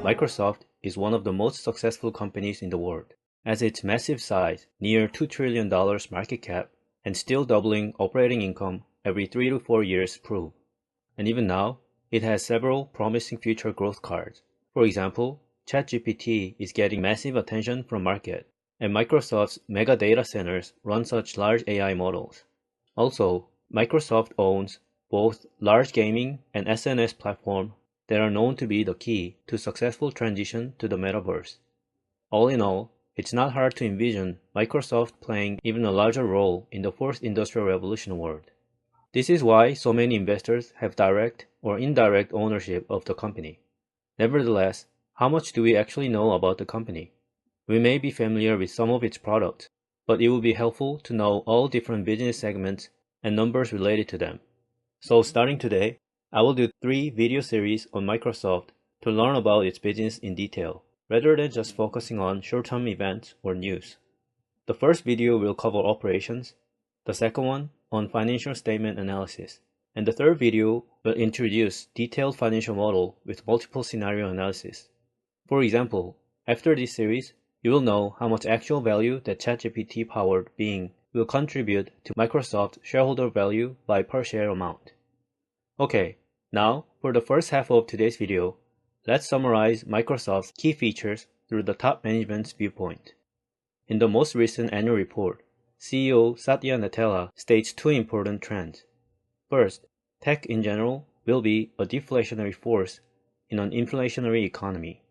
Microsoft is one of the most successful companies in the world, as its massive size, near $2 trillion market cap, and still doubling operating income every 3 to 4 years prove. And even now, it has several promising future growth cards. For example, ChatGPT is getting massive attention from market, and Microsoft's mega data centers run such large AI models. Also, Microsoft owns both large gaming and SNS platforms that are known to be the key to successful transition to the metaverse. All in all, it's not hard to envision Microsoft playing even a larger role in the fourth industrial revolution world. This is why so many investors have direct or indirect ownership of the company. Nevertheless, how much do we actually know about the company? We may be familiar with some of its products, but it would be helpful to know all different business segments and numbers related to them. So starting today, I will do 3 video series on Microsoft to learn about its business in detail, rather than just focusing on short-term events or news. The first video will cover operations, the second one on financial statement analysis, and the third video will introduce detailed financial model with multiple scenario analysis. For example, after this series, you will know how much actual value that ChatGPT-powered Bing will contribute to Microsoft shareholder value by per share amount. Okay, now for the first half of today's video, let's summarize Microsoft's key features through the top management's viewpoint. In the most recent annual report, CEO Satya Nadella states 2 important trends. First, tech in general will be a deflationary force in an inflationary economy.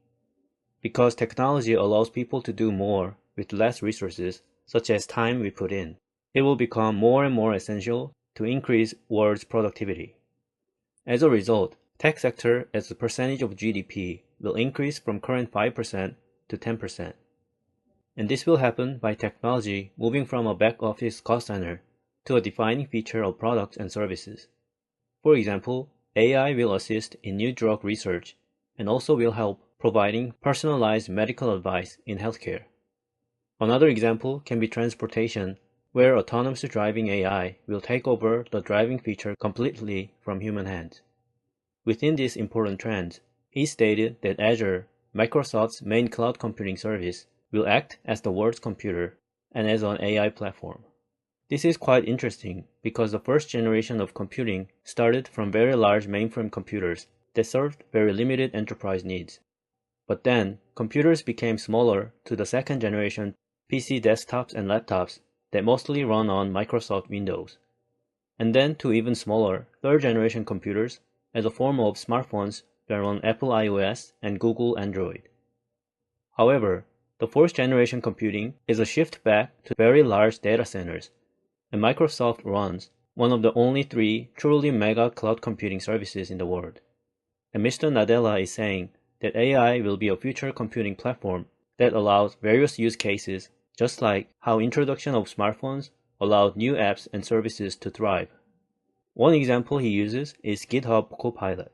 Because technology allows people to do more with less resources, such as time we put in, it will become more and more essential to increase world's productivity. As a result, tech sector as a percentage of GDP will increase from current 5% to 10%. And this will happen by technology moving from a back-office cost center to a defining feature of products and services. For example, AI will assist in new drug research and also will help providing personalized medical advice in healthcare. Another example can be transportation, where autonomous driving AI will take over the driving feature completely from human hands. Within these important trends, he stated that Azure, Microsoft's main cloud computing service, will act as the world's computer and as an AI platform. This is quite interesting because the first generation of computing started from very large mainframe computers that served very limited enterprise needs. But then, computers became smaller to the second generation PC desktops and laptops that mostly run on Microsoft Windows, and then to even smaller third-generation computers as a form of smartphones that run Apple iOS and Google Android. However, the fourth-generation computing is a shift back to very large data centers, and Microsoft runs one of the only 3 truly mega cloud computing services in the world. And Mr. Nadella is saying that AI will be a future computing platform that allows various use cases, just like how introduction of smartphones allowed new apps and services to thrive. One example he uses is GitHub Copilot.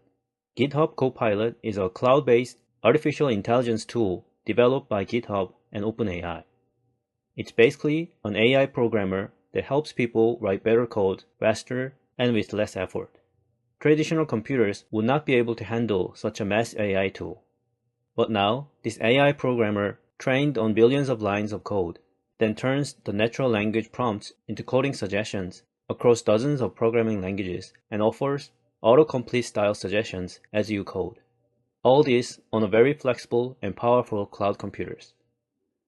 GitHub Copilot is a cloud-based artificial intelligence tool developed by GitHub and OpenAI. It's basically an AI programmer that helps people write better code faster and with less effort. Traditional computers would not be able to handle such a mass AI tool. But now, this AI programmer trained on billions of lines of code, then turns the natural language prompts into coding suggestions across dozens of programming languages and offers autocomplete style suggestions as you code. All this on a very flexible and powerful cloud computers.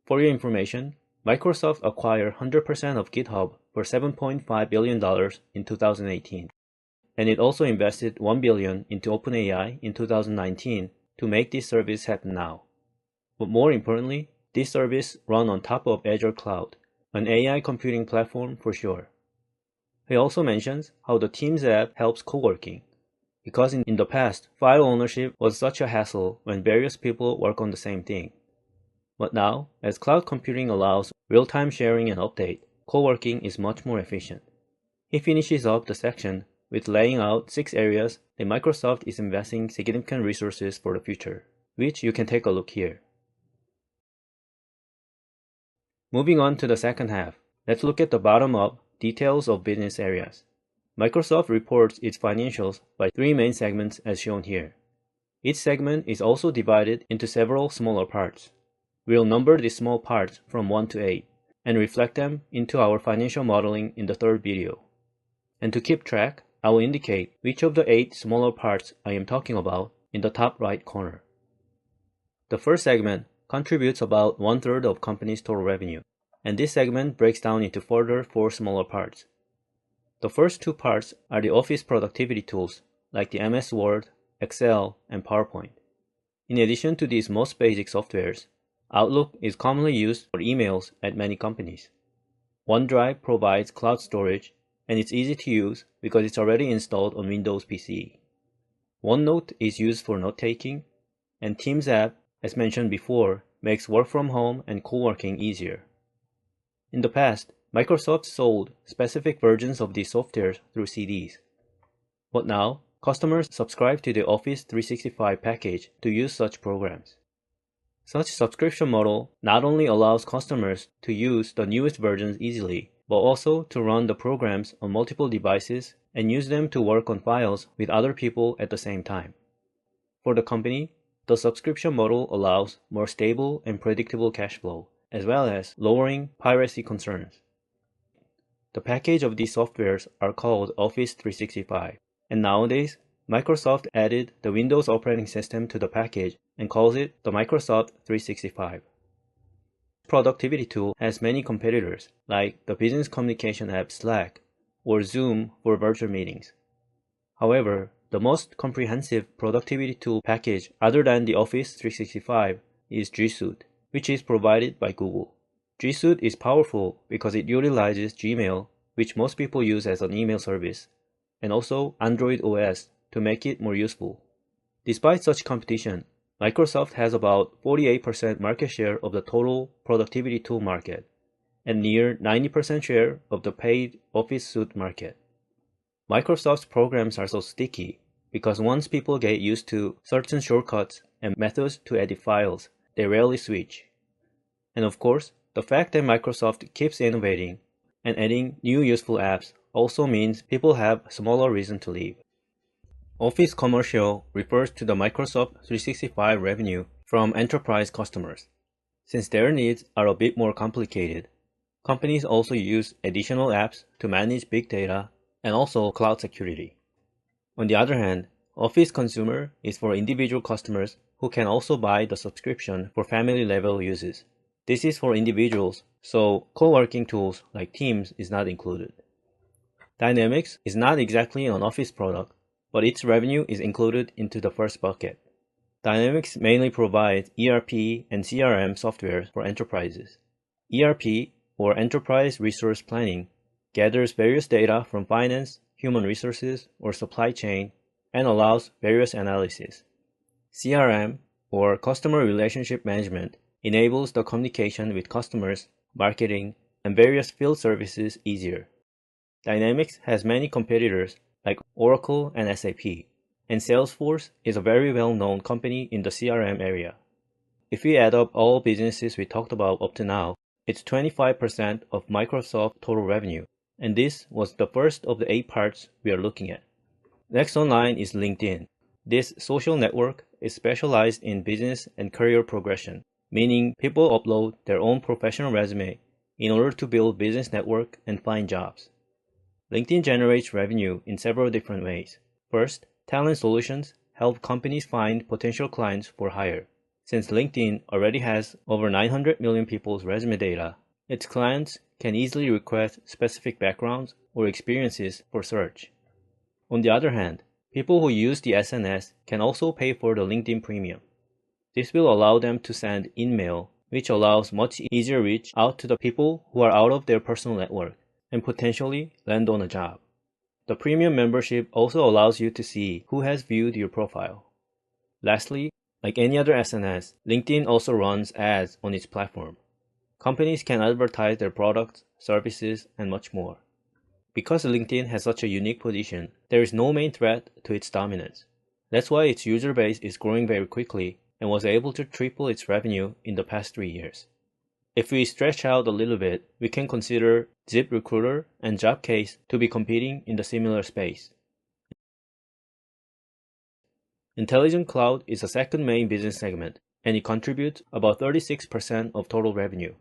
For your information, Microsoft acquired 100% of GitHub for $7.5 billion in 2018. And it also invested $1 billion into OpenAI in 2019 to make this service happen now. But more importantly, this service runs on top of Azure Cloud, an AI computing platform for sure. He also mentions how the Teams app helps co-working, because in the past, file ownership was such a hassle when various people work on the same thing. But now, as cloud computing allows real-time sharing and update, co-working is much more efficient. He finishes up the section with laying out 6 areas that Microsoft is investing significant resources for the future, which you can take a look here. Moving on to the second half, let's look at the bottom-up details of business areas. Microsoft reports its financials by 3 main segments as shown here. Each segment is also divided into several smaller parts. We'll number these small parts from 1 to 8 and reflect them into our financial modeling in the third video. And to keep track, I will indicate which of the 8 smaller parts I am talking about in the top right corner. The first segment contributes about 1/3 of company's total revenue, and this segment breaks down into further 4 smaller parts. The first 2 parts are the office productivity tools like the MS Word, Excel, and PowerPoint. In addition to these most basic softwares, Outlook is commonly used for emails at many companies. OneDrive provides cloud storage, and it's easy to use because it's already installed on Windows PC. OneNote is used for note-taking, and Teams app, as mentioned before, makes work from home and co-working easier. In the past, Microsoft sold specific versions of these softwares through CDs. But now, customers subscribe to the Office 365 package to use such programs. Such subscription model not only allows customers to use the newest versions easily, but also to run the programs on multiple devices and use them to work on files with other people at the same time. For the company, the subscription model allows more stable and predictable cash flow, as well as lowering piracy concerns. The package of these softwares are called Office 365, and nowadays, Microsoft added the Windows operating system to the package and calls it the Microsoft 365. Productivity tool has many competitors, like the business communication app Slack or Zoom for virtual meetings. However, the most comprehensive productivity tool package other than the Office 365 is G Suite, which is provided by Google. G Suite is powerful because it utilizes Gmail, which most people use as an email service, and also Android OS to make it more useful. Despite such competition, Microsoft has about 48% market share of the total productivity tool market and near 90% share of the paid Office Suite market. Microsoft's programs are so sticky because once people get used to certain shortcuts and methods to edit files, they rarely switch. And of course, the fact that Microsoft keeps innovating and adding new useful apps also means people have smaller reason to leave. Office Commercial refers to the Microsoft 365 revenue from enterprise customers. Since their needs are a bit more complicated, companies also use additional apps to manage big data and also cloud security. On the other hand, Office Consumer is for individual customers who can also buy the subscription for family-level uses. This is for individuals, so co-working tools like Teams is not included. Dynamics is not exactly an Office product, but its revenue is included into the first bucket. Dynamics mainly provides ERP and CRM software for enterprises. ERP, or Enterprise Resource Planning, gathers various data from finance, human resources, or supply chain, and allows various analysis. CRM, or Customer Relationship Management, enables the communication with customers, marketing, and various field services easier. Dynamics has many competitors like Oracle and SAP, and Salesforce is a very well-known company in the CRM area. If we add up all businesses we talked about up to now, it's 25% of Microsoft's total revenue, and this was the first of the 8 parts we are looking at. Next online is LinkedIn. This social network is specialized in business and career progression, meaning people upload their own professional resume in order to build business network and find jobs. LinkedIn generates revenue in several different ways. First, talent solutions help companies find potential clients for hire. Since LinkedIn already has over 900 million people's resume data, its clients can easily request specific backgrounds or experiences for search. On the other hand, people who use the SNS can also pay for the LinkedIn Premium. This will allow them to send in-mail, which allows much easier reach out to the people who are out of their personal network and potentially land on a job. The premium membership also allows you to see who has viewed your profile. Lastly, like any other SNS, LinkedIn also runs ads on its platform. Companies can advertise their products, services, and much more. Because LinkedIn has such a unique position, there is no main threat to its dominance. That's why its user base is growing very quickly and was able to triple its revenue in the past 3 years. If we stretch out a little bit, we can consider ZipRecruiter and Jobcase to be competing in the similar space. Intelligent cloud is the second main business segment, and it contributes about 36% of total revenue.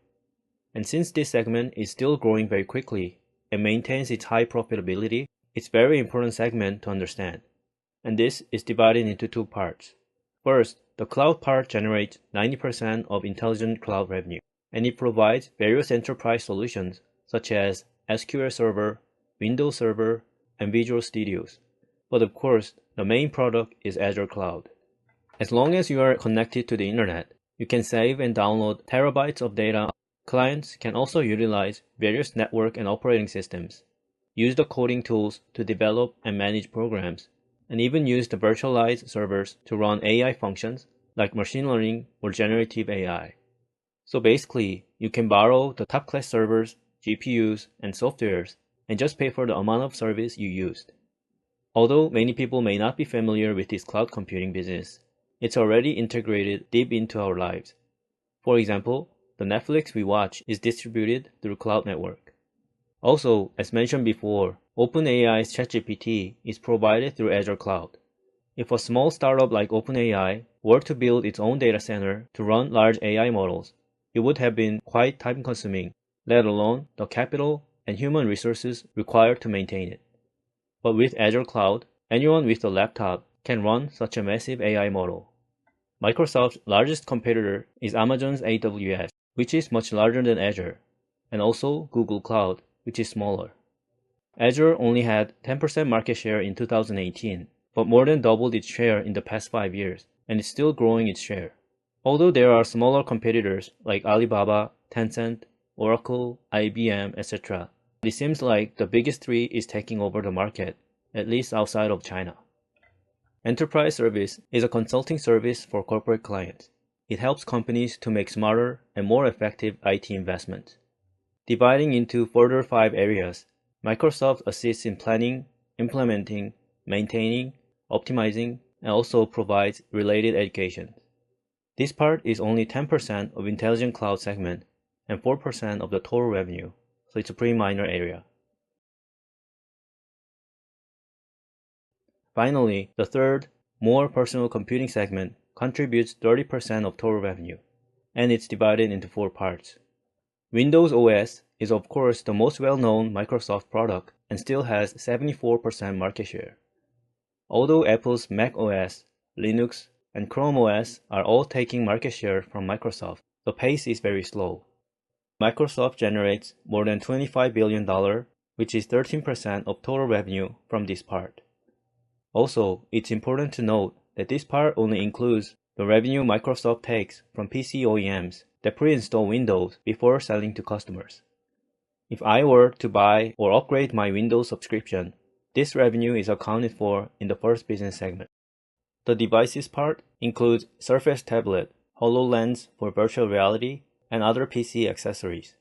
And since this segment is still growing very quickly and maintains its high profitability, it's a very important segment to understand. And this is divided into two parts. First, the cloud part generates 90% of intelligent cloud revenue, and it provides various enterprise solutions such as SQL Server, Windows Server, and Visual Studios. But of course, the main product is Azure Cloud. As long as you are connected to the internet, you can save and download terabytes of data. Clients can also utilize various network and operating systems, use the coding tools to develop and manage programs, and even use the virtualized servers to run AI functions like machine learning or generative AI. So basically, you can borrow the top-class servers, GPUs, and softwares and just pay for the amount of service you used. Although many people may not be familiar with this cloud computing business, it's already integrated deep into our lives. For example, the Netflix we watch is distributed through cloud network. Also, as mentioned before, OpenAI's ChatGPT is provided through Azure Cloud. If a small startup like OpenAI were to build its own data center to run large AI models, it would have been quite time-consuming, let alone the capital and human resources required to maintain it. But with Azure Cloud, anyone with a laptop can run such a massive AI model. Microsoft's largest competitor is Amazon's AWS, which is much larger than Azure, and also Google Cloud, which is smaller. Azure only had 10% market share in 2018, but more than doubled its share in the past 5 years, and is still growing its share. Although there are smaller competitors like Alibaba, Tencent, Oracle, IBM, etc., it seems like the biggest three is taking over the market, at least outside of China. Enterprise service is a consulting service for corporate clients. It helps companies to make smarter and more effective IT investments. Dividing into further 5 areas, Microsoft assists in planning, implementing, maintaining, optimizing, and also provides related education. This part is only 10% of Intelligent Cloud segment and 4% of the total revenue, so it's a pretty minor area. Finally, the third, more personal computing segment contributes 30% of total revenue, and it's divided into 4 parts. Windows OS is of course the most well-known Microsoft product and still has 74% market share. Although Apple's Mac OS, Linux, and Chrome OS are all taking market share from Microsoft, the pace is very slow. Microsoft generates more than $25 billion, which is 13% of total revenue from this part. Also, it's important to note that this part only includes the revenue Microsoft takes from PC OEMs that pre-install Windows before selling to customers. If I were to buy or upgrade my Windows subscription, this revenue is accounted for in the first business segment. The devices part includes Surface Tablet, HoloLens for virtual reality, and other PC accessories.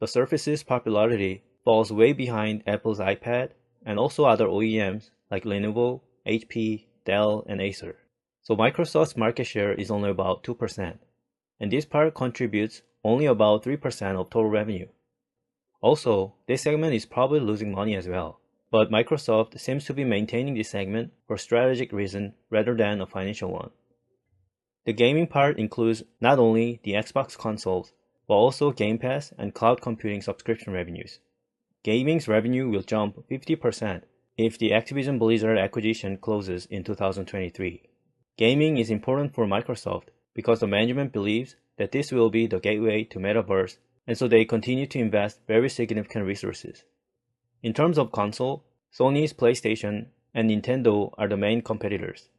The Surface's popularity falls way behind Apple's iPad and also other OEMs like Lenovo, HP, Dell, and Acer. So Microsoft's market share is only about 2%, and this part contributes only about 3% of total revenue. Also, this segment is probably losing money as well, but Microsoft seems to be maintaining this segment for strategic reason rather than a financial one. The gaming part includes not only the Xbox consoles, but also Game Pass and cloud computing subscription revenues. Gaming's revenue will jump 50% if the Activision Blizzard acquisition closes in 2023. Gaming is important for Microsoft because the management believes that this will be the gateway to Metaverse, and so they continue to invest very significant resources. In terms of console, Sony's PlayStation and Nintendo are the main competitors,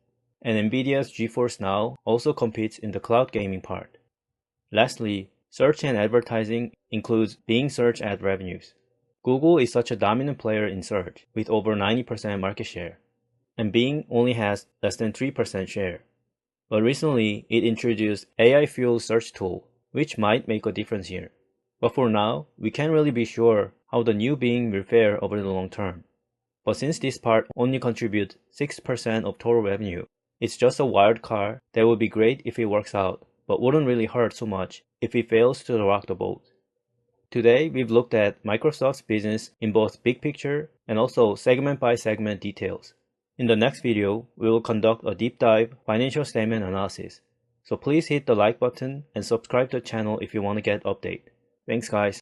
and Nvidia's GeForce Now also competes in the cloud gaming part. Lastly, search and advertising includes Bing search ad revenues. Google is such a dominant player in search with over 90% market share, and Bing only has less than 3% share. But recently, it introduced AI-fueled search tool, which might make a difference here. But for now, we can't really be sure how the new Bing will fare over the long term. But since this part only contributes 6% of total revenue, it's just a wild card that would be great if it works out, but wouldn't really hurt so much if it fails to rock the boat. Today, we've looked at Microsoft's business in both big picture and also segment by segment details. In the next video, we will conduct a deep dive financial statement analysis. So please hit the like button and subscribe to the channel if you want to get updates. Thanks guys.